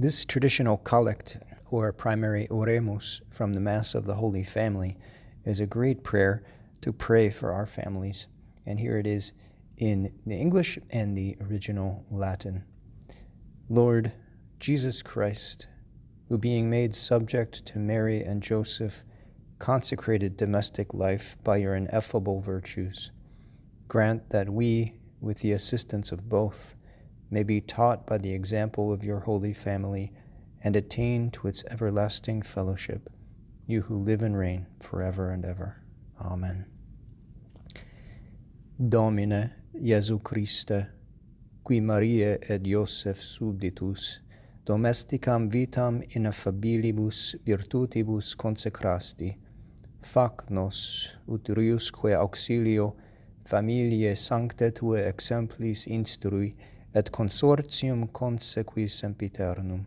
This traditional collect, or primary oremus, from the Mass of the Holy Family, is a great prayer to pray for our families. And here it is in the English and the original Latin. Lord Jesus Christ, who being made subject to Mary and Joseph, consecrated domestic life by your ineffable virtues, grant that we, with the assistance of both, may be taught by the example of your Holy Family and attain to its everlasting fellowship, you who live and reign forever and ever. Amen. Domine Iesu Christe, qui Mariae et Ioseph subditus, domesticam vitam ineffabilibus virtutibus consecrasti, fac nos, utriusque auxilio, familiae sanctae tue exemplis instrui, et consortium consequi sempiternum,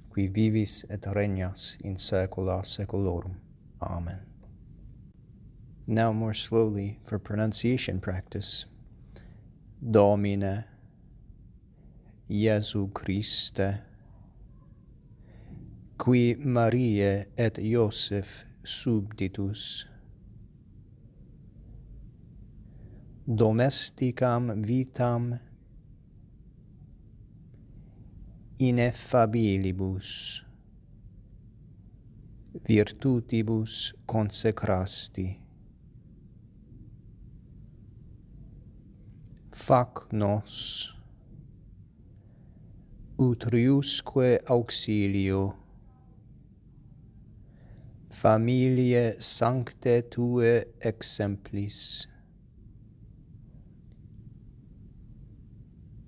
qui vivis et regnas in saecula saeculorum. Amen. Now more slowly for pronunciation practice. Domine Iesu Christe, qui Mariae et Ioseph subditus, domesticam vitam ineffabilibus virtutibus consecrasti, fac nos, utriusque auxilio, familiae sanctae tue exemplis,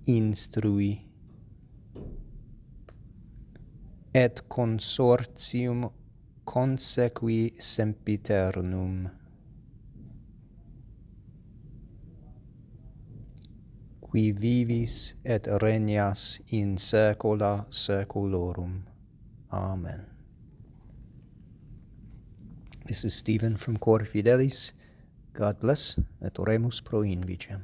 instrui, et consortium consequi sempiternum, qui vivis et regnas in saecula saeculorum. Amen. This is Stephen from Cor Fidelis. God bless, et oremus pro invicem.